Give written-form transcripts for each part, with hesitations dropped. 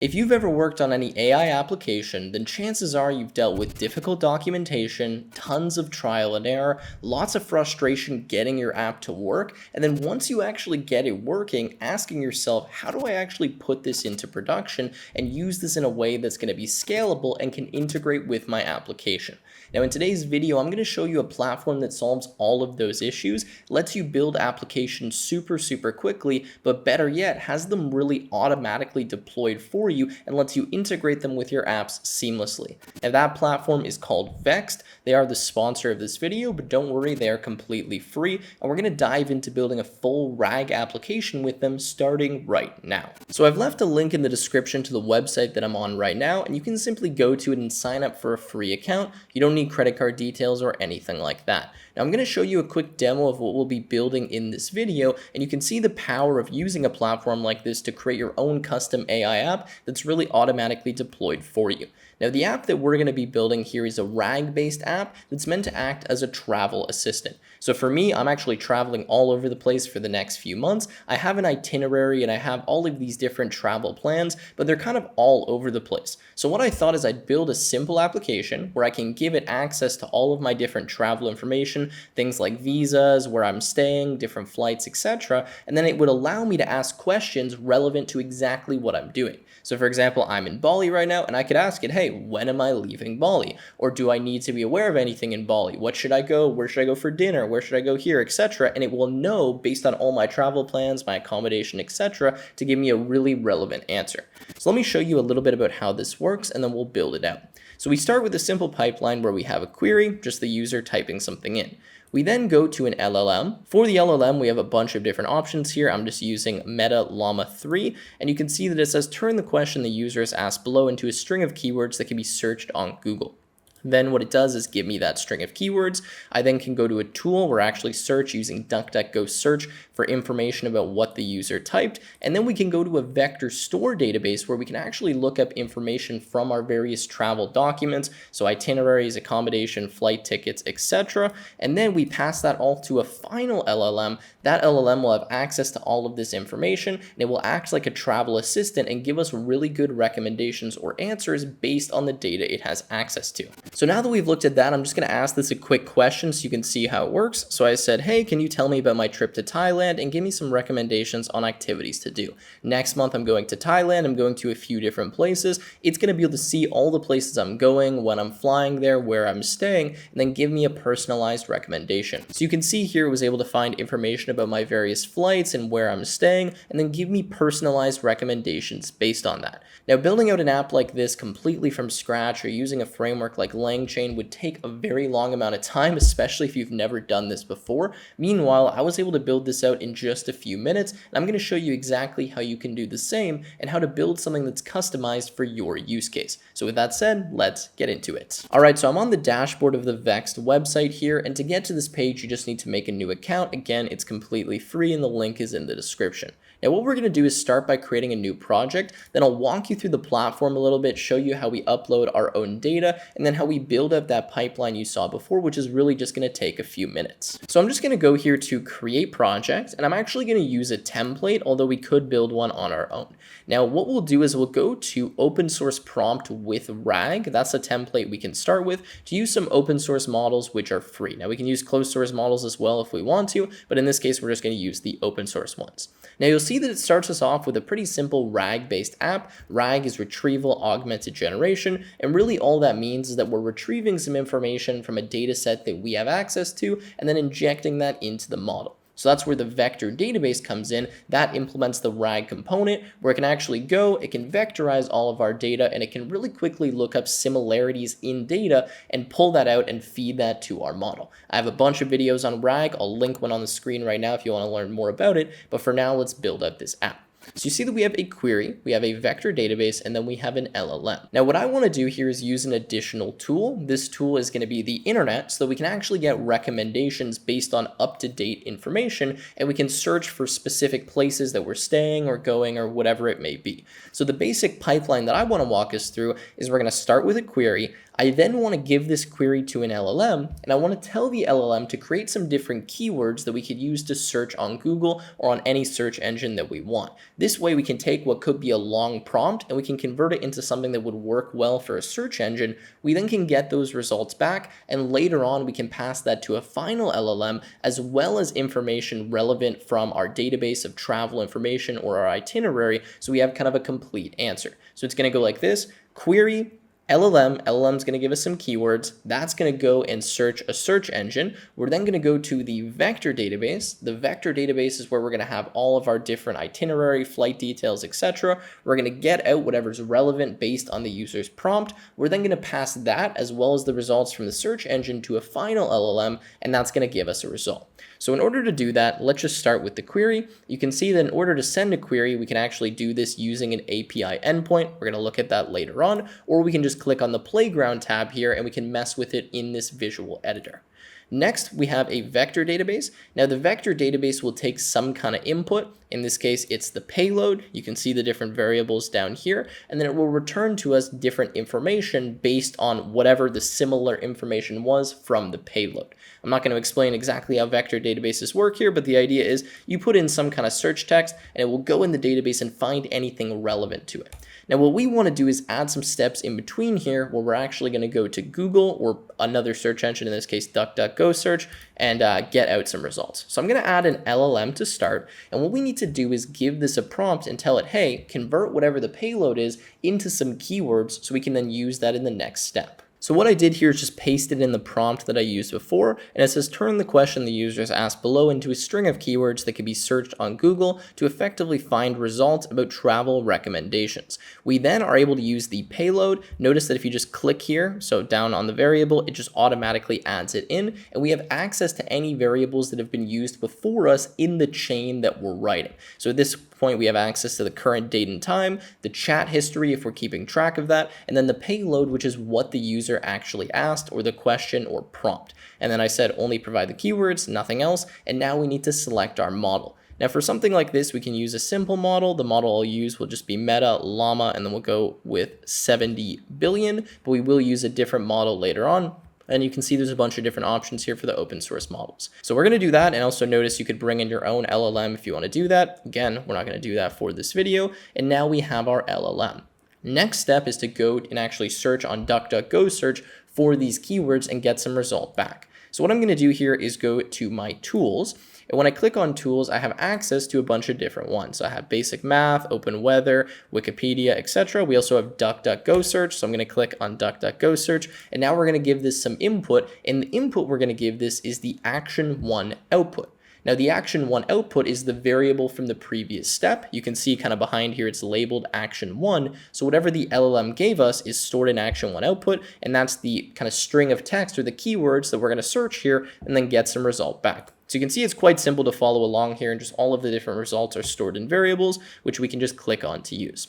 If you've ever worked on any AI application, then chances are you've dealt with difficult documentation, tons of trial and error, lots of frustration getting your app to work, and then once you actually get it working, asking yourself, how do I actually put this into production and use this in a way that's going to be scalable and can integrate with my application? Now in today's video, I'm going to show you a platform that solves all of those issues, lets you build applications super quickly, but better yet, has them really automatically deployed for you and lets you integrate them with your apps seamlessly. And that platform is called Vexed. They are the sponsor of this video, but don't worry, they are completely free, and we're going to dive into building a full RAG application with them starting right now. So I've left a link in the description to the website that I'm on right now, and you can simply go to it and sign up for a free account. You don't need credit card details or anything like that. Now I'm going to show you a quick demo of what we'll be building in this video, and you can see the power of using a platform like this to create your own custom AI app that's really automatically deployed for you. Now the app that we're going to be building here is a RAG-based app that's meant to act as a travel assistant. So for me, I'm actually traveling all over the place for the next few months. I have an itinerary and I have all of these different travel plans, but they're kind of all over the place. So what I thought is I'd build a simple application where I can give it access to all of my different travel information, things like visas, where I'm staying, different flights, etc. And then it would allow me to ask questions relevant to exactly what I'm doing. So for example, I'm in Bali right now and I could ask it, hey, when am I leaving Bali? Or do I need to be aware of anything in Bali? What should I go? Where should I go for dinner? Where should I go here, etc. And it will know based on all my travel plans, my accommodation, etc. to give me a really relevant answer. So let me show you a little bit about how this works and then we'll build it out. So we start with a simple pipeline where we have a query, just the user typing something in. We then go to an LLM. For the LLM, we have a bunch of different options here. I'm just using Meta Llama 3, and you can see that it says turn the question the user has asked below into a string of keywords that can be searched on Google. Then what it does is give me that string of keywords. I then can go to a tool where I actually search using DuckDuckGo search for information about what the user typed. And then we can go to a vector store database where we can actually look up information from our various travel documents. So itineraries, accommodation, flight tickets, etc. And then we pass that all to a final LLM. That LLM will have access to all of this information and it will act like a travel assistant and give us really good recommendations or answers based on the data it has access to. So now that we've looked at that, I'm just going to ask this a quick question so you can see how it works. So I said, hey, can you tell me about my trip to Thailand and give me some recommendations on activities to do? Next month, I'm going to Thailand. I'm going to a few different places. It's going to be able to see all the places I'm going, when I'm flying there, where I'm staying, and then give me a personalized recommendation. So you can see here it was able to find information about my various flights and where I'm staying, and then give me personalized recommendations based on that. Now, building out an app like this completely from scratch or using a framework like LangChain would take a very long amount of time, especially if you've never done this before. Meanwhile, I was able to build this out in just a few minutes, and I'm going to show you exactly how you can do the same and how to build something that's customized for your use case. So with that said, let's get into it. All right, so I'm on the dashboard of the Vexed website here, and to get to this page, you just need to make a new account. Again, it's completely free and the link is in the description. Now what we're going to do is start by creating a new project, then I'll walk you through the platform a little bit, show you how we upload our own data, and then how we build up that pipeline you saw before, which is really just going to take a few minutes. So I'm just going to go here to create project, and I'm actually going to use a template, although we could build one on our own. Now what we'll do is we'll go to open source prompt with RAG. That's a template we can start with to use some open source models which are free. Now we can use closed source models as well if we want to, but in this case we're just going to use the open source ones. Now you'll see that it starts us off with a pretty simple RAG-based app. RAG is retrieval augmented generation, and really all that means is that we're retrieving some information from a data set that we have access to and then injecting that into the model. So that's where the vector database comes in. That implements the RAG component where it can actually go, it can vectorize all of our data, and it can really quickly look up similarities in data and pull that out and feed that to our model. I have a bunch of videos on RAG. I'll link one on the screen right now if you want to learn more about it. But for now, let's build up this app. So you see that we have a query, we have a vector database, and then we have an LLM. Now what I want to do here is use an additional tool. This tool is going to be the internet so that we can actually get recommendations based on up-to-date information, and we can search for specific places that we're staying or going or whatever it may be. So the basic pipeline that I want to walk us through is we're going to start with a query. I then want to give this query to an LLM, and I want to tell the LLM to create some different keywords that we could use to search on Google or on any search engine that we want. This way we can take what could be a long prompt and we can convert it into something that would work well for a search engine. We then can get those results back, and later on we can pass that to a final LLM as well as information relevant from our database of travel information or our itinerary, so we have kind of a complete answer. So it's going to go like this: query LLM's going to give us some keywords. That's going to go and search a search engine. We're then going to go to the vector database. The vector database is where we're going to have all of our different itinerary, flight details, etc. We're going to get out whatever's relevant based on the user's prompt. We're then going to pass that as well as the results from the search engine to a final LLM, and that's going to give us a result. So in order to do that, let's just start with the query. You can see that in order to send a query, we can actually do this using an API endpoint. We're going to look at that later on, or we can just click on the playground tab here and we can mess with it in this visual editor. Next, we have a vector database. Now, the vector database will take some kind of input. In this case, it's the payload. You can see the different variables down here, and then it will return to us different information based on whatever the similar information was from the payload. I'm not going to explain exactly how vector databases work here, but the idea is you put in some kind of search text and it will go in the database and find anything relevant to it. Now, what we want to do is add some steps in between here where we're actually going to go to Google or another search engine, in this case DuckDuckGo search, and get out some results. So I'm going to add an LLM to start, and what we need to do is give this a prompt and tell it, hey, convert whatever the payload is into some keywords so we can then use that in the next step. So what I did here is just paste it in the prompt that I used before, and it says turn the question the user has asked below into a string of keywords that can be searched on Google to effectively find results about travel recommendations. We then are able to use the payload. Notice that if you just click here, so down on the variable, it just automatically adds it in, and we have access to any variables that have been used before us in the chain that we're writing. So at this point, we have access to the current date and time, the chat history if we're keeping track of that, and then the payload, which is what the user actually asked, or the question or prompt. And then I said only provide the keywords, nothing else, and now we need to select our model. Now for something like this, we can use a simple model. The model I'll use will just be Meta Llama, and then we'll go with 70 billion, but we will use a different model later on. And you can see there's a bunch of different options here for the open source models. So we're going to do that, and also notice you could bring in your own LLM if you want to do that. Again, we're not going to do that for this video. And now we have our LLM. Next step is to go and actually search on DuckDuckGo search for these keywords and get some result back. So what I'm going to do here is go to my tools. And when I click on tools, I have access to a bunch of different ones. So I have basic math, open weather, Wikipedia, etc. We also have DuckDuckGo search. So I'm going to click on DuckDuckGo search. And now we're going to give this some input. And the input we're going to give this is the action 1 output. Now the action 1 output is the variable from the previous step. You can see kind of behind here it's labeled action 1. So whatever the LLM gave us is stored in action 1 output, and that's the kind of string of text or the keywords that we're going to search here and then get some result back. So you can see it's quite simple to follow along here, and just all of the different results are stored in variables, which we can just click on to use.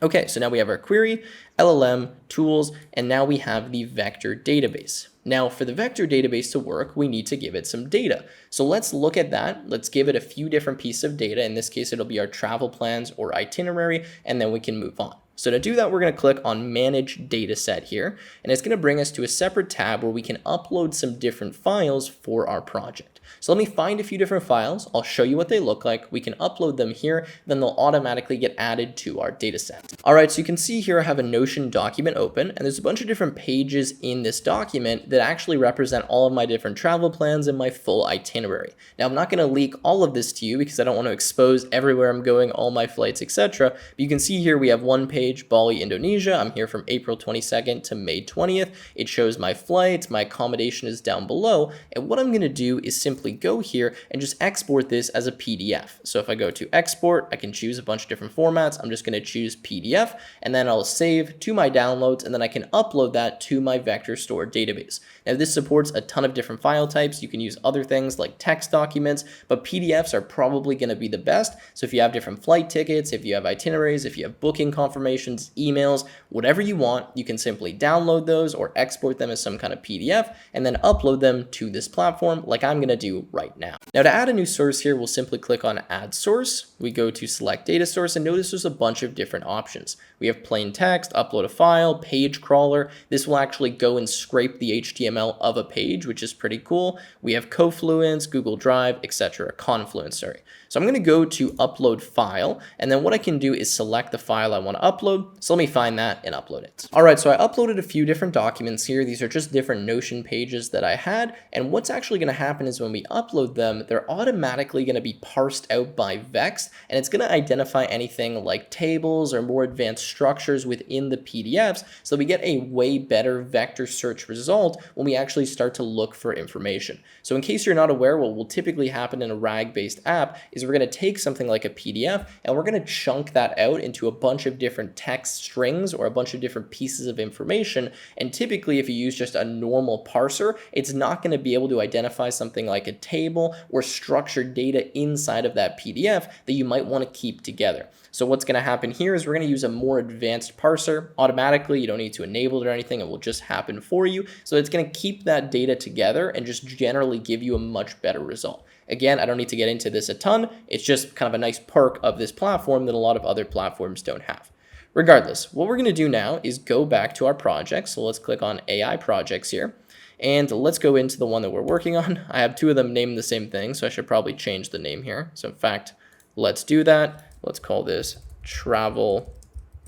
Okay, so now we have our query, LLM, tools, and now we have the vector database. Now for the vector database to work, we need to give it some data. So let's look at that. Let's give it a few different pieces of data. In this case, it'll be our travel plans or itinerary, and then we can move on. So to do that, we're going to click on Manage Dataset here, and it's going to bring us to a separate tab where we can upload some different files for our project. So let me find a few different files. I'll show you what they look like. We can upload them here, then they'll automatically get added to our dataset. All right, so you can see here I have a Notion document open, and there's a bunch of different pages in this document that actually represent all of my different travel plans and my full itinerary. Now, I'm not going to leak all of this to you because I don't want to expose everywhere I'm going, all my flights, etc. But you can see here we have one page, Bali, Indonesia. I'm here from April 22nd to May 20th. It shows my flights, my accommodation is down below, and what I'm going to do is simply go here and just export this as a PDF. So if I go to export, I can choose a bunch of different formats. I'm just going to choose PDF, and then I'll save to my downloads, and then I can upload that to my vector store database. Now this supports a ton of different file types. You can use other things like text documents, but PDFs are probably going to be the best. So if you have different flight tickets, if you have itineraries, if you have booking confirmations, emails, whatever you want, you can simply download those or export them as some kind of PDF and then upload them to this platform like I'm going to do right now. Now to add a new source here, we'll simply click on Add Source. We go to Select Data Source and notice there's a bunch of different options. We have plain text, upload a file, page crawler. This will actually go and scrape the HTML of a page, which is pretty cool. We have Confluence, Google Drive, etc. Confluence, sorry. So I'm going to go to Upload File, and then what I can do is select the file I want to upload. So let me find that and upload it. All right, so I uploaded a few different documents here. These are just different Notion pages that I had, and what's actually going to happen is when we upload them, they're automatically going to be parsed out by Vext, and it's going to identify anything like tables or more advanced structures within the PDFs, so we get a way better vector search result when we actually start to look for information. So in case you're not aware, what will typically happen in a RAG-based app is we're going to take something like a PDF and we're going to chunk that out into a bunch of different text strings or a bunch of different pieces of information, and typically if you use just a normal parser, it's not going to be able to identify something like a table or structured data inside of that PDF that you might want to keep together. So what's going to happen here is we're going to use a more advanced parser automatically. You don't need to enable it or anything. It will just happen for you. So it's going to keep that data together and just generally give you a much better result. Again, I don't need to get into this a ton. It's just kind of a nice perk of this platform that a lot of other platforms don't have. Regardless, what we're going to do now is go back to our project. So let's click on AI projects here. And let's go into the one that we're working on. I have two of them named the same thing, so I should probably change the name here. So in fact, let's do that. Let's call this Travel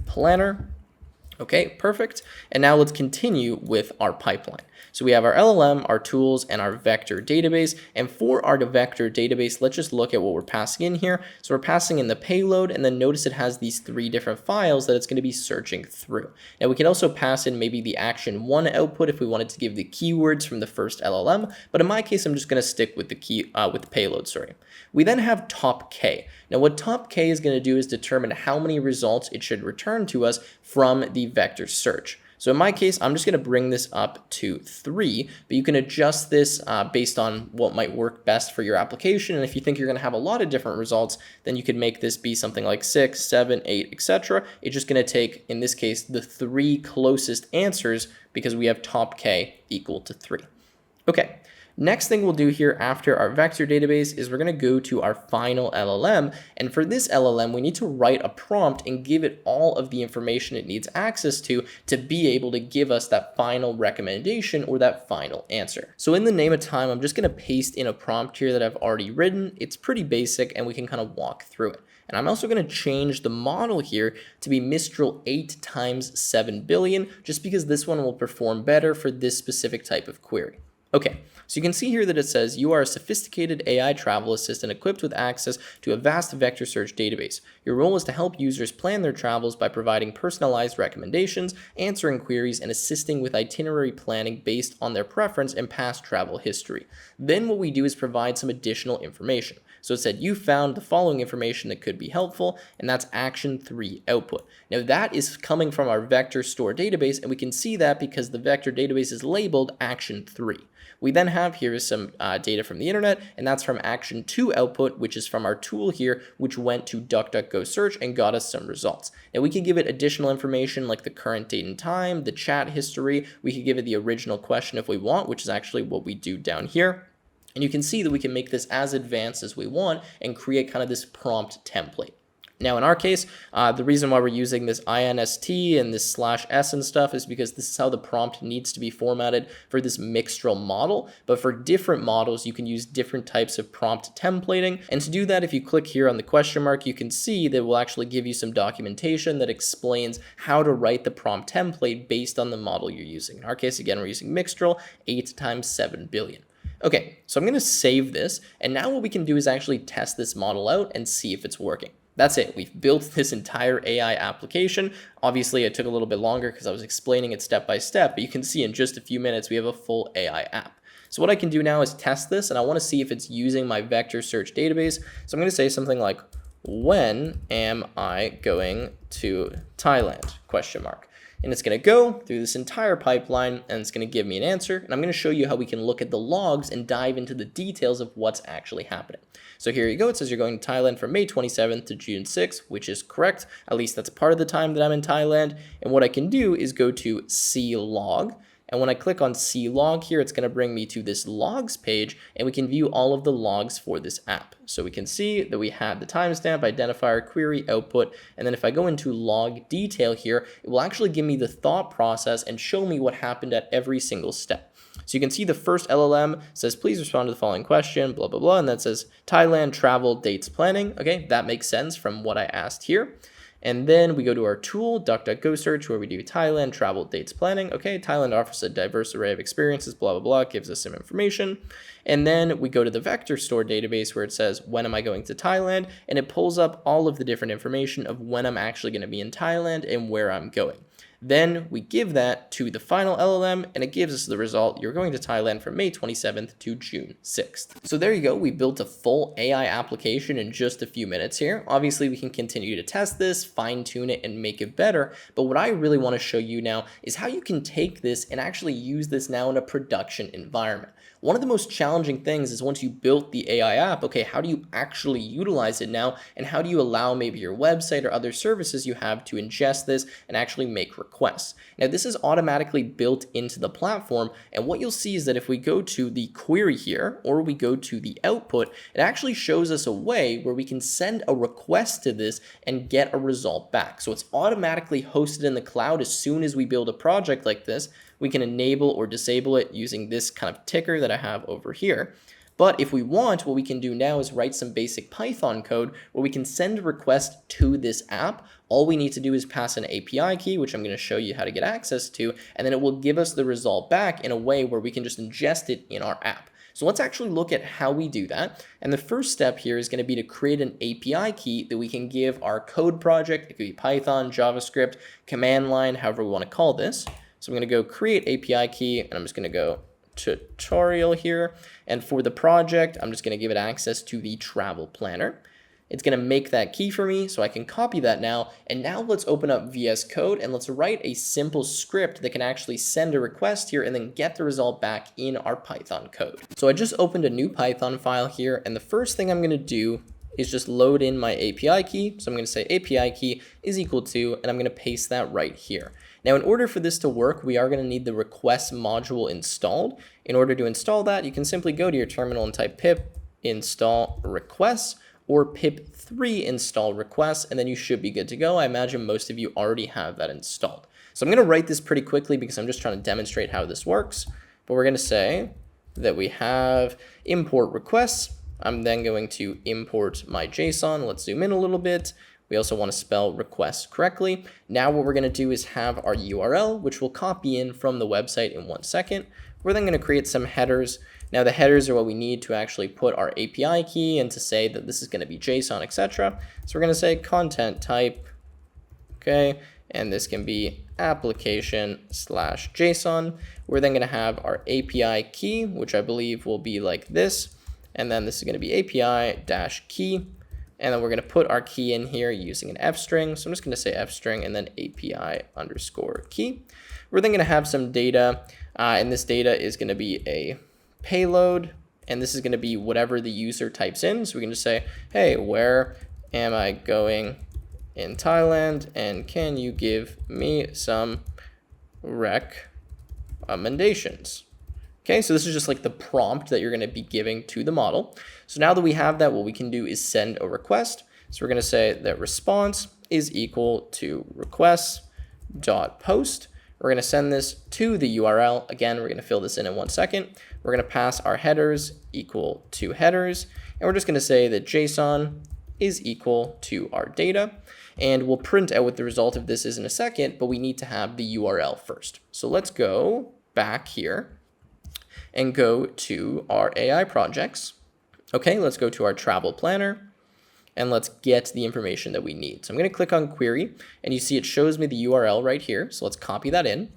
Planner. Okay, perfect. And now let's continue with our pipeline. So we have our LLM, our tools, and our vector database. And for our vector database, let's just look at what we're passing in here. So we're passing in the payload, and then notice it has these three different files that it's going to be searching through. Now we can also pass in maybe the action 1 output if we wanted to give the keywords from the first LLM, but in my case, I'm just going to stick with the payload, sorry. We then have top K. Now what top K is going to do is determine how many results it should return to us from the vector search. So in my case, I'm just going to bring this up to 3, but you can adjust this based on what might work best for your application. And if you think you're going to have a lot of different results, then you could make this be something like 6, 7, 8, etc. It's just going to take, in this case, the 3 closest answers because we have top K equal to 3. Okay. Next thing we'll do here after our vector database is we're going to go to our final LLM. And for this LLM, we need to write a prompt and give it all of the information it needs access to be able to give us that final recommendation or that final answer. So in the name of time, I'm just going to paste in a prompt here that I've already written. It's pretty basic and we can kind of walk through it. And I'm also going to change the model here to be Mistral 8 times 7 billion, just because this one will perform better for this specific type of query. Okay, so you can see here that it says you are a sophisticated AI travel assistant equipped with access to a vast vector search database. Your role is to help users plan their travels by providing personalized recommendations, answering queries, and assisting with itinerary planning based on their preference and past travel history. Then what we do is provide some additional information. So it said you found the following information that could be helpful, and that's action 3 output. Now that is coming from our vector store database, and we can see that because the vector database is labeled action 3. We then have here some data from the internet, and that's from action 2 output, which is from our tool here, which went to DuckDuckGo search and got us some results. Now we can give it additional information like the current date and time, the chat history. We could give it the original question if we want, which is actually what we do down here. And you can see that we can make this as advanced as we want and create kind of this prompt template. Now, in our case, the reason why we're using this INST and this /s and stuff is because this is how the prompt needs to be formatted for this Mixtral model. But for different models, you can use different types of prompt templating. And to do that, if you click here on the question mark, you can see that it will actually give you some documentation that explains how to write the prompt template based on the model you're using. In our case, again, we're using Mixtral 8 times 7 billion. Okay, so I'm going to save this. And now what we can do is actually test this model out and see if it's working. That's it. We've built this entire AI application. Obviously, it took a little bit longer because I was explaining it step by step, but you can see in just a few minutes, we have a full AI app. So what I can do now is test this, and I want to see if it's using my vector search database. So I'm going to say something like, when am I going to Thailand? Question mark. And it's going to go through this entire pipeline, and it's going to give me an answer. And I'm going to show you how we can look at the logs and dive into the details of what's actually happening. So here you go. It says you're going to Thailand from May 27th to June 6th, which is correct. At least that's part of the time that I'm in Thailand. And what I can do is go to see log. And when I click on see log here, it's going to bring me to this logs page, and we can view all of the logs for this app. So we can see that we have the timestamp, identifier, query, output, and then if I go into log detail here, it will actually give me the thought process and show me what happened at every single step. So you can see the first LLM says, please respond to the following question, blah, blah, blah. And that says Thailand travel dates planning. Okay, that makes sense from what I asked here. And then we go to our tool, DuckDuckGo search, where we do Thailand travel dates planning. Okay, Thailand offers a diverse array of experiences, blah, blah, blah, gives us some information. And then we go to the vector store database where it says, when am I going to Thailand? And it pulls up all of the different information of when I'm actually going to be in Thailand and where I'm going. Then we give that to the final LLM and it gives us the result. You're going to Thailand from May 27th to June 6th. So there you go. We built a full AI application in just a few minutes here. Obviously, we can continue to test this, fine tune it, and make it better. But what I really want to show you now is how you can take this and actually use this now in a production environment. One of the most challenging things is once you built the AI app, okay, how do you actually utilize it now? And how do you allow maybe your website or other services you have to ingest this and actually make requests? Now, this is automatically built into the platform. And what you'll see is that if we go to the query here, or we go to the output, it actually shows us a way where we can send a request to this and get a result back. So it's automatically hosted in the cloud. As soon as we build a project like this, we can enable or disable it using this kind of ticker that I have over here. But if we want, what we can do now is write some basic Python code where we can send a request to this app. All we need to do is pass an API key, which I'm going to show you how to get access to, and then it will give us the result back in a way where we can just ingest it in our app. So let's actually look at how we do that. And the first step here is going to be to create an API key that we can give our code project. It could be Python, JavaScript, command line, however we want to call this. So I'm going to go create API key, and I'm just going to go tutorial here. And for the project, I'm just going to give it access to the travel planner. It's going to make that key for me, so I can copy that now. And now let's open up VS Code and let's write a simple script that can actually send a request here and then get the result back in our Python code. So I just opened a new Python file here, and the first thing I'm going to do is just load in my API key. So I'm going to say API key is equal to, and I'm going to paste that right here. Now, in order for this to work, we are going to need the request module installed. In order to install that, you can simply go to your terminal and type pip install requests or pip3 install requests, and then you should be good to go. I imagine most of you already have that installed. So I'm going to write this pretty quickly because I'm just trying to demonstrate how this works. But we're going to say that we have import requests. I'm then going to import my JSON. Let's zoom in a little bit. We also want to spell request correctly. Now what we're going to do is have our URL, which we'll copy in from the website in 1 second. We're then going to create some headers. Now the headers are what we need to actually put our API key and to say that this is going to be JSON, etc. So we're going to say content type, okay, and this can be application/JSON. We're then going to have our API key, which I believe will be like this. And then this is going to be API-key. And then we're going to put our key in here using an f string. So I'm just going to say f string and then API_key. We're then going to have some data. And this data is going to be a payload. And this is going to be whatever the user types in. So we can just say, hey, where am I going in Thailand? And can you give me some recommendations? Okay, so this is just like the prompt that you're going to be giving to the model. So now that we have that, what we can do is send a request. So we're going to say that response is equal to requests.post. We're going to send this to the URL. Again, we're going to fill this in 1 second. We're going to pass our headers equal to headers. And we're just going to say that JSON is equal to our data. And we'll print out what the result of this is in a second, but we need to have the URL first. So let's go back here and go to our AI projects. Okay, let's go to our travel planner and let's get the information that we need. So I'm going to click on query and you see it shows me the URL right here. So let's copy that in.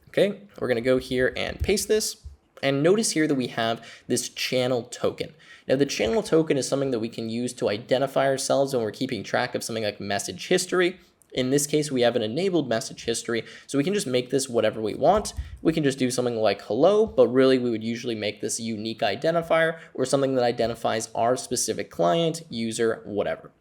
Okay, we're going to go here and paste this. And notice here that we have this channel token. Now the channel token is something that we can use to identify ourselves when we're keeping track of something like message history. In this case, we have an enabled message history, so we can just make this whatever we want. We can just do something like hello, but really we would usually make this a unique identifier or something that identifies our specific client, user, whatever.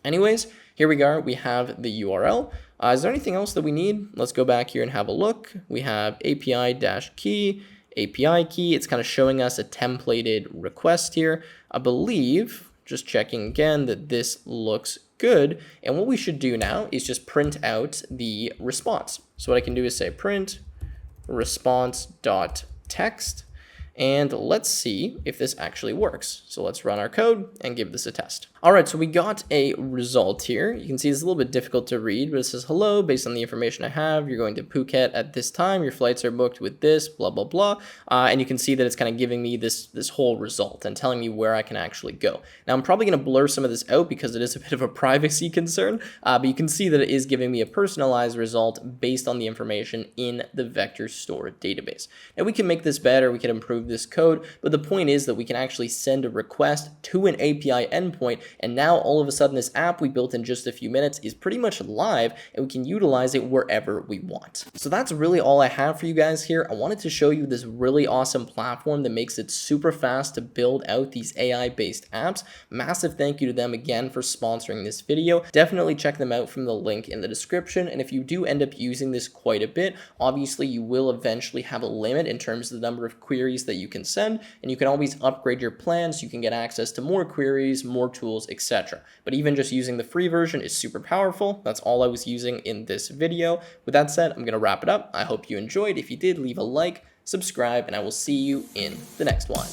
Anyways, here we are, we have the URL. Is there anything else that we need? Let's go back here and have a look. We have API-key, API key. It's kind of showing us a templated request here. I believe, just checking again, that this looks good. And what we should do now is just print out the response. So what I can do is say print response.text. And let's see if this actually works. So let's run our code and give this a test. All right, so we got a result here. You can see it's a little bit difficult to read, but it says, hello, based on the information I have, you're going to Phuket at this time. Your flights are booked with this, blah, blah, blah. And you can see that it's kind of giving me this whole result and telling me where I can actually go. Now, I'm probably going to blur some of this out because it is a bit of a privacy concern, but you can see that it is giving me a personalized result based on the information in the vector store database. Now, we can make this better. We can improve this code, but the point is that we can actually send a request to an API endpoint, and now all of a sudden this app we built in just a few minutes is pretty much live, and we can utilize it wherever we want. So that's really all I have for you guys here. I wanted to show you this really awesome platform that makes it super fast to build out these AI-based apps. Massive thank you to them again for sponsoring this video. Definitely check them out from the link in the description, and if you do end up using this quite a bit, obviously you will eventually have a limit in terms of the number of queries that you can send, and you can always upgrade your plan so you can get access to more queries, more tools, etc. But even just using the free version is super powerful. That's all I was using in this video. With that said, I'm going to wrap it up. I hope you enjoyed. If you did, leave a like, subscribe, and I will see you in the next one.